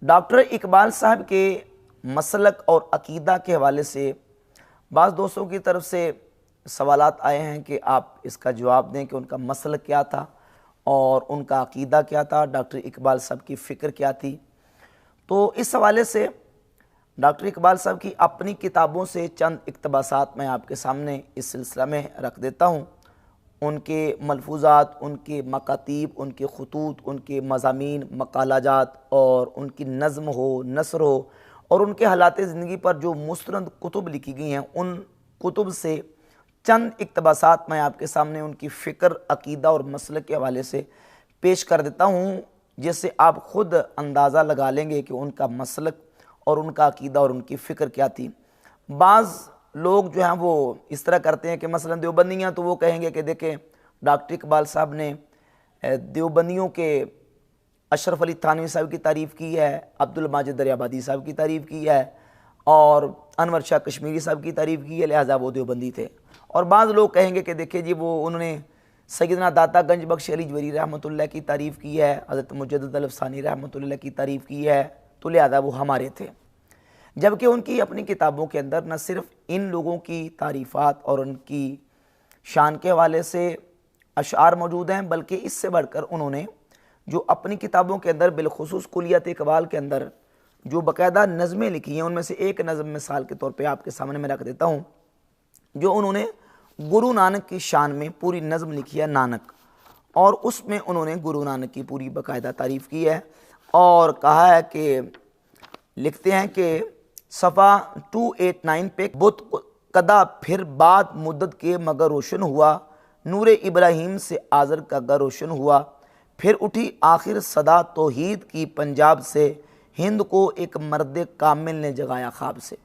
Doctor Iqbal साहब के मसलक और अकीदा के हवाले से बाज़ दोस्तों की तरफ से सवालात आए हैं कि आप इसका जवाब दें कि उनका मसलक क्या था और उनका अकीदा क्या था, डॉक्टर इकबाल साहब की फ़िक्र क्या थी। तो इस हवाले से डॉक्टर इकबाल साहब की अपनी किताबों से चंद इक़्तिबासात मैं आपके सामने इस सिलसिला में रख देता हूँ। उनके मलफूज़ात, उनके मकातीब, उनके ख़ुतूत, उनके मज़ामीन, मकालाजात और उनकी नज़्म हो, नसर हो और उनके हालात ज़िंदगी पर जो मुस्तनद कुतुब लिखी गई हैं, उन कुतुब से चंद इक़्तिबासात मैं आपके सामने उनकी फ़िक्र, अकीदा और मसलक के हवाले से पेश कर देता हूँ, जिससे आप ख़ुद अंदाज़ा लगा लेंगे कि उनका मसलक और उनका अकीदा और उनकी फ़िक्र क्या थी। बाज़ लोग जो हैं वो इस तरह करते हैं कि मसलन देवबंदियाँ, तो वो कहेंगे कि देखें डॉक्टर इकबाल साहब ने देवबंदियों के अशरफ अली थानवी साहब की तारीफ़ की है, अब्दुल माजिद दरियाबादी साहब की तारीफ़ की है और अनवर शाह कश्मीरी साहब की तारीफ़ की है, लिहाजा वो देवबंदी थे। और बाज़ लोग कहेंगे कि देखिए जी वो उन्होंने सैयदना दाता गंज बख्श अली जवेरी रहमतुल्लाह की तारीफ़ की है, हज़रत मुजद्दिद अल-अफ़सानी रहमतुल्लाह की तारीफ़ की है, तो लिहाजा वो हमारे थे। जबकि उनकी अपनी किताबों के अंदर न सिर्फ इन लोगों की तारीफ़ात और उनकी शान के हवाले से अशार मौजूद हैं, बल्कि इससे बढ़कर उन्होंने जो अपनी किताबों के अंदर बिलखुसूस कुलियत इकबाल के अंदर जो बाकायदा नज़में लिखी हैं, उनमें से एक नज़म मिसाल के तौर पे आपके सामने मैं रख देता हूँ, जो उन्होंने गुरु नानक की शान में पूरी नज़म लिखी है, नानक, और उसमें उन्होंने गुरु नानक की पूरी बाकायदा तारीफ़ की है और कहा है कि लिखते हैं कि सफ़ा 289 पे बुत कदा फिर बाद मुद्दत के मगर रोशन हुआ, नूर इब्राहिम से आज़र का गर रोशन हुआ, फिर उठी आखिर सदा तौहीद की पंजाब से, हिंद को एक मर्द कामिल ने जगाया ख्वाब से।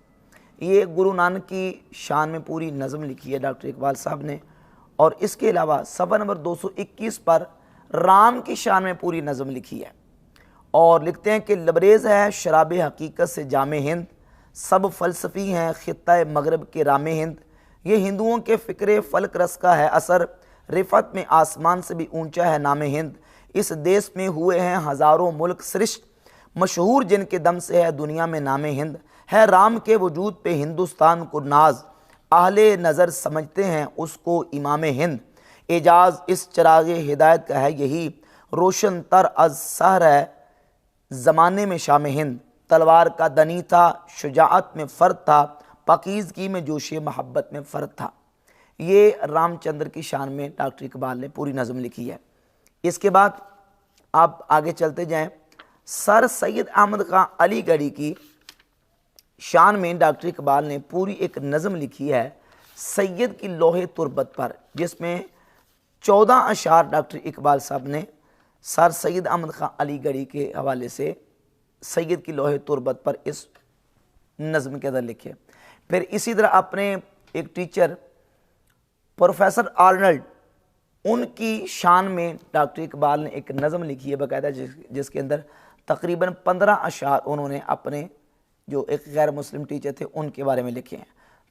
ये गुरु नानक की शान में पूरी नज़म लिखी है डॉक्टर इकबाल साहब ने। और इसके अलावा सफ़ा नंबर 221 पर राम की शान में पूरी नज़म लिखी है और लिखते हैं कि लबरेज़ है शराब हकीकत से जामे हिंद, सब फ़लसफ़ी हैं ख़ित्ता मगरब के राम हिंद, ये हिंदुओं के फ़िक्र फ़लक रस का है असर, रिफ़त में आसमान से भी ऊंचा है नाम हिंद, इस देश में हुए हैं हज़ारों मुल्क सृष्ट, मशहूर जिनके दम से है दुनिया में नाम हिंद, है राम के वजूद पे हिंदुस्तान को नाज, आहले नज़र समझते हैं उसको इमाम हिंद, एजाज़ इस चराग़े हिदायत का है यही, रोशन तर अज सहर है ज़माने में शाम हिंद, तलवार का दनी था, शुजाअत में फ़र्द था, पाकीज़गी में जोश मोहब्बत में फ़र्द था। ये रामचंद्र की शान में डॉक्टर इकबाल ने पूरी नज़म लिखी है। इसके बाद आप आगे चलते जाएं, सर सैयद अहमद खां अलीगढ़ी की शान में डॉक्टर इकबाल ने पूरी एक नज़म लिखी है सैयद की लोहे तुरबत पर, जिसमें 14 अशार डॉक्टर इकबाल साहब ने सर सैयद अहमद खां अलीगढ़ी के हवाले से सैयद की लोहे तुरबत पर इस नज़म के अंदर लिखे। फिर इसी तरह अपने एक टीचर प्रोफेसर आर्नल्ड, उनकी शान में डॉक्टर इकबाल ने एक नज़म लिखी है बाकायदा, जिसके अंदर तकरीबन 15 अशार उन्होंने अपने जो एक गैर मुस्लिम टीचर थे उनके बारे में लिखे हैं।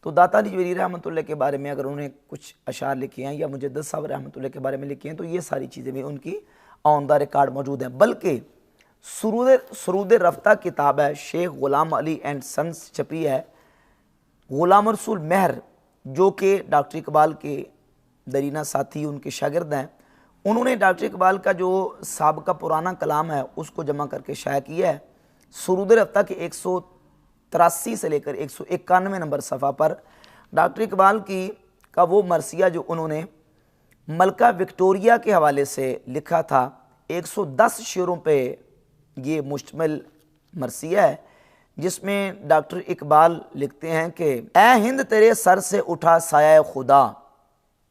तो दाता अली जवेरी रहमतुल्लाह के बारे में अगर उन्होंने कुछ अशार लिखे हैं या मुजद्दिद साहब रहमतुल्लाह के बारे में लिखे हैं, तो ये सारी चीज़ें भी उनकी औंदा रिकॉर्ड मौजूद हैं। बल्कि सुरूद रफ्ता किताब है, शेख ग़ुलाम अली एंड सन्स छपी है, ग़ुलाम रसूल मेहर जो कि डॉक्टर इकबाल के दरीना साथी उनके शागिर्द हैं, उन्होंने डॉक्टर इकबाल का जो साबका पुराना कलाम है उसको जमा करके शाया किया है। सुरूद रफ्ता के 183 से लेकर 191 नंबर सफ़ा पर डॉक्टर इकबाल की का वो मरसिया जो उन्होंने मलका विक्टोरिया के हवाले से लिखा था, 110 शेरों पे ये मुश्तमिल मरसिया है, जिसमें डॉक्टर इकबाल लिखते हैं कि ए हिंद तेरे सर से उठा साया खुदा,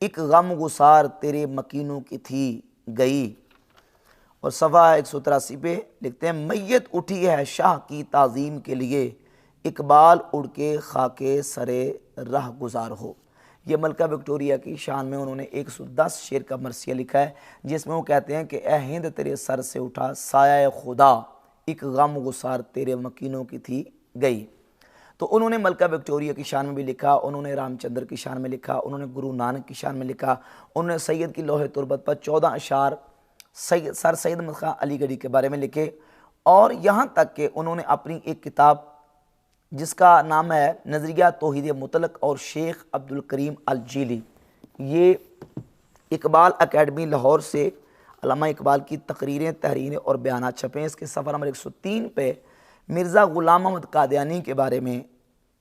एक गम गुसार तेरे मकीनों की थी गई। और सफ़ा 183 पे लिखते हैं मैयत उठी है शाह की ताज़ीम के लिए, इकबाल उड़ के खाके सरे राह गुजार हो। ये मलका विक्टोरिया की शान में उन्होंने 110 शेर का मरसिया लिखा है, जिसमें वो कहते हैं कि ए हिंद तेरे सर से उठा साया खुदा, एक गम गुसार तेरे मकीनों की थी गई। तो उन्होंने मलका विक्टोरिया की शान में भी लिखा, उन्होंने रामचंद्र की शान में लिखा, उन्होंने गुरु नानक की शान में लिखा, उन्होंने सैयद की लोहे तुरबत पर 14 अशार सर सैयद अहमद खां अलीगढ़ी के बारे में लिखे और यहाँ तक कि उन्होंने अपनी एक किताब जिसका नाम है नज़रिया तौहीद मुतलक और शेख अब्दुल करीम अल जीली, ये इकबाल एकेडमी लाहौर से अल्लामा इकबाल की तकरीरें, तहरीरें और बयानात छपे हैं। इसके सफ़र नंबर 103 पे मिर्ज़ा ग़ुलाम अहमद कादियानी के बारे में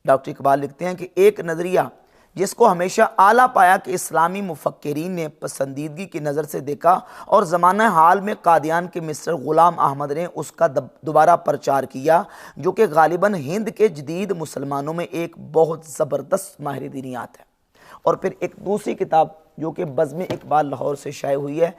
डॉक्टर इकबाल लिखते हैं कि एक नज़रिया जिसको हमेशा आला पाया कि इस्लामी मुफक्किरीन ने पसंदीदगी की नज़र से देखा और ज़माना हाल में कादियान के मिस्टर ग़ुलाम अहमद ने उसका दोबारा प्रचार किया, जो कि गालिबन हिंद के जदीद मुसलमानों में एक बहुत ज़बरदस्त माहिर दीनियात है। और फिर एक दूसरी किताब जो कि बज़्म इकबाल लाहौर से शाये हुई है,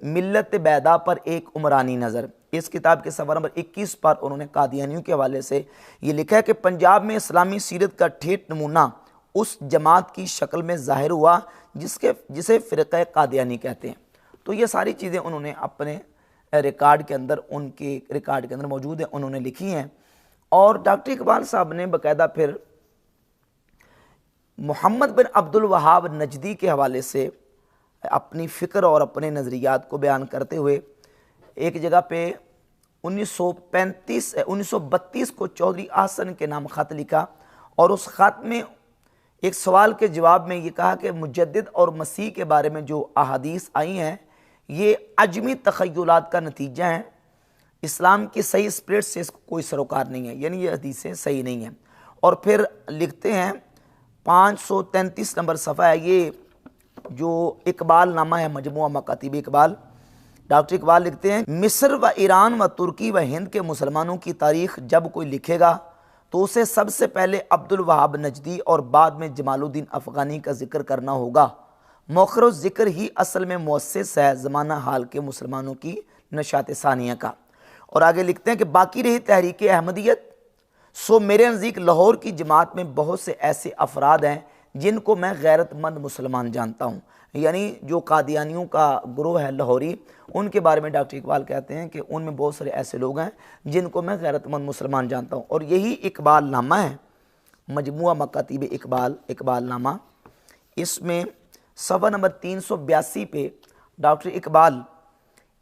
मिल्लत बैदा पर एक उमरानी नज़र। इस किताब के सफ़र नंबर 21 पर उन्होंने कादियानियों के हवाले से ये लिखा है कि पंजाब में इस्लामी सीरत का ठेठ नमूना उस जमात की शक्ल में ज़ाहिर हुआ जिसे फ़िरक़ा कादियानी कहते हैं। तो ये सारी चीज़ें उन्होंने अपने रिकॉर्ड के अंदर, उनके रिकॉर्ड के अंदर मौजूद हैं, उन्होंने लिखी हैं। और डॉक्टर इकबाल साहब ने बाकायदा फिर मोहम्मद बिन अब्दुल वहाब नजदी के हवाले से अपनी फ़िक्र और अपने नज़रियात को बयान करते हुए एक जगह पे 1932 को चौधरी आसन के नाम ख़त लिखा और उस ख़त में एक सवाल के जवाब में ये कहा कि मुजद्दिद और मसीह के बारे में जो अहादीस आई हैं ये अजमी तख़य्युलात का नतीजा है, इस्लाम की सही स्पिरिट से इसको कोई सरोकार नहीं है, यानी ये हदीसें सही नहीं हैं। और फिर लिखते हैं 533 नंबर सफ़ा है, ये जो इकबाल नामा है मजमुआ मकातिब इकबाल, डॉक्टर इकबाल लिखते हैं मिस्र व ईरान व तुर्की व हिंद के मुसलमानों की तारीख़ जब कोई लिखेगा तो उसे सबसे पहले अब्दुल वहाब नजदी और बाद में जमालुद्दीन अफ़गानी का जिक्र करना होगा। मौखर ज़िक्र ही असल में मुअस्सिस है ज़माना हाल के मुसलमानों की नशात सानिया का। और आगे लिखते हैं कि बाकी रही तहरीक अहमदियत, सो मेरे नज़दीक लाहौर की जमात में बहुत से ऐसे अफराद हैं जिनको मैं गैरतमंद मुसलमान जानता हूँ। यानी जो कादियानियों का ग्रोह है लाहौरी, उनके बारे में डॉक्टर इकबाल कहते हैं कि उनमें बहुत सारे ऐसे लोग हैं जिनको मैं गैरतमंद मुसलमान जानता हूँ। और यही इकबाल नामा है, मजमुआ मकातिब इकबाल, इकबाल नामा। इसमें सफ़ा नंबर 382 पे डॉक्टर इकबाल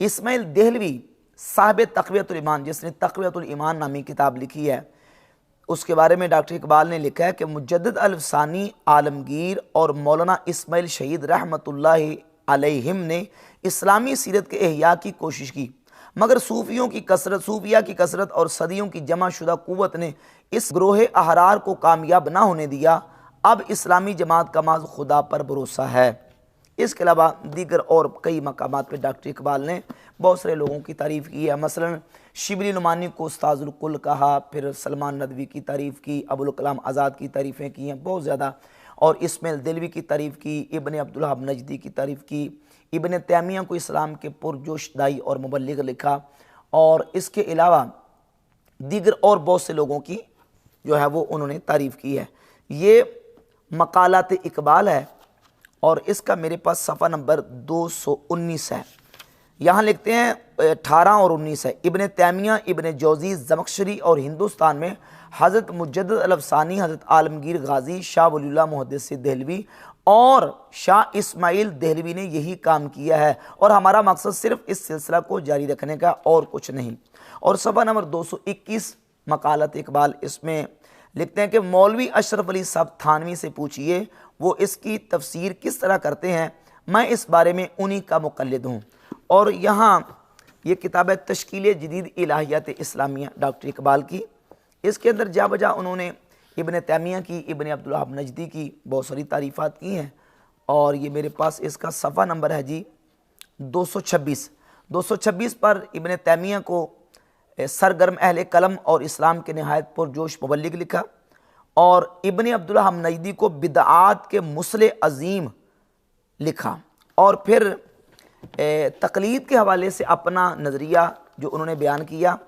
इस्माइल देहलवी साहिब तक़वियतुल ईमान, जिसने तक़वियतुल ईमान नामी किताब लिखी है, उसके बारे में डॉक्टर इकबाल ने लिखा है कि मुजद्दिद अल-अफ़सानी आलमगीर और मौलाना इस्माइल शहीद रहमतुल्लाहि अलैहिम ने इस्लामी सीरत के एहया की कोशिश की, मगर सूफिया की कसरत और सदियों की जमा शुदा क़ुव्वत ने इस ग्रोह अहरार को कामयाब ना होने दिया। अब इस्लामी जमात का माज़ खुदा पर भरोसा है। इसके अलावा दीगर और कई मकामात पर डॉक्टर इकबाल ने बहुत सारे लोगों की तारीफ़ की है। मसलन शिबली नुमानी को उस्ताजुल कुल कहा, फिर सलमान नदवी की तारीफ़ की, अबुल कलाम आज़ाद की तारीफ़ें की हैं बहुत ज़्यादा, और इस्माइल देलवी की तारीफ़ की, इब्ने अब्दुल वहाब नजदी की तारीफ़ की, इब्ने तैमिया को इस्लाम के पुरजोश दाई और मुबल्लिग लिखा, और इसके अलावा दीगर और बहुत से लोगों की जो है वो उन्होंने तारीफ़ की है। ये मकालात इकबाल है और इसका मेरे पास सफ़ा नंबर 219 है। यहाँ लिखते हैं 18 और 19 है, इब्ने तैमिया, इब्ने जौज़ी, ज़मख़शरी और हिंदुस्तान में हज़रत मुजद्दिद अल-अफ़सानी, हज़रत आलमगीर गाज़ी, शाह वलीउल्लाह मुहद्दिस देहलवी और शाह इस्माइल देहलवी ने यही काम किया है और हमारा मकसद सिर्फ इस सिलसिला को जारी रखने का और कुछ नहीं। और सफ़ा नंबर 221 मकालत इकबाल, इसमें लिखते हैं कि मौलवी अशरफ अली साहब थानवी से पूछिए वो इसकी तफसीर किस तरह करते हैं, मैं इस बारे में उन्हीं का मुक़ल्लिद हूँ। और यहाँ ये किताब है तश्कील जदीद इलाहियात इस्लामिया डॉक्टर इकबाल की, इसके अंदर जा बजा उन्होंने इब्ने तैमिया की, इब्ने अब्दुल वहाब नजदी की बहुत सारी तारीफ़ात की हैं। और ये मेरे पास इसका सफ़ा नंबर है जी 226 पर इब्ने तैमिया को सरगर्म अहले कलम और इस्लाम के नहायत पुरजोश मुबल्लिग लिखा, और इब्ने अब्दुल वहाब नजदी को बिदआत के मुसले अज़ीम लिखा। और फिर तकलीद के हवाले से अपना नज़रिया जो उन्होंने बयान किया,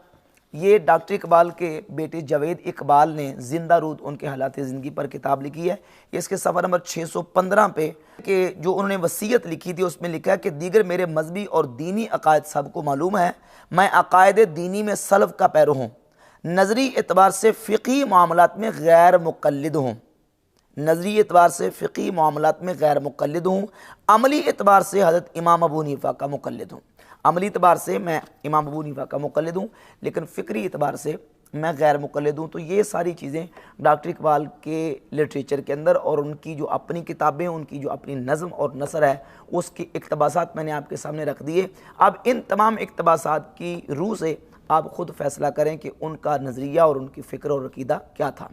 ये डॉक्टर इकबाल के बेटे जावेद इकबाल ने जिंदा रूद उनके हालात ज़िंदगी पर किताब लिखी है। इसके सफ़ा नंबर 615 पे कि जो उन्होंने वसीयत लिखी थी उसमें लिखा है कि दीगर मेरे मजहबी और दीनी अकायद सबको मालूम है, मैं अकायद दीनी में सलफ़ का पैरो हूँ, नज़री एतबार से फ़िक़ही मामलात में गैर मुक़ल्लिद हूँ, नज़री एतबार से फ़िक़ही मामलात में गैर मुक़ल्लिद हूँ, अमली एतबार से हज़रत इमाम अबू हनीफ़ा का मुक़ल्लिद हूँ। अमली एतबार से मैं इमाम अबू हनीफा का मुक़ल्लिद हूँ, लेकिन फ़िक्री एतबार से मैं गैर मुक़ल्लिद हूँ। तो ये सारी चीज़ें डॉक्टर इकबाल के लिटरेचर के अंदर और उनकी जो अपनी किताबें, उनकी जो अपनी नज़म और नसर है, उसके इक़्तिबासात मैंने आपके सामने रख दिए। अब इन तमाम इक़्तिबासात की रूह से आप ख़ुद फ़ैसला करें कि उनका नज़रिया और उनकी फ़िक्र और अक़ीदा क्या था।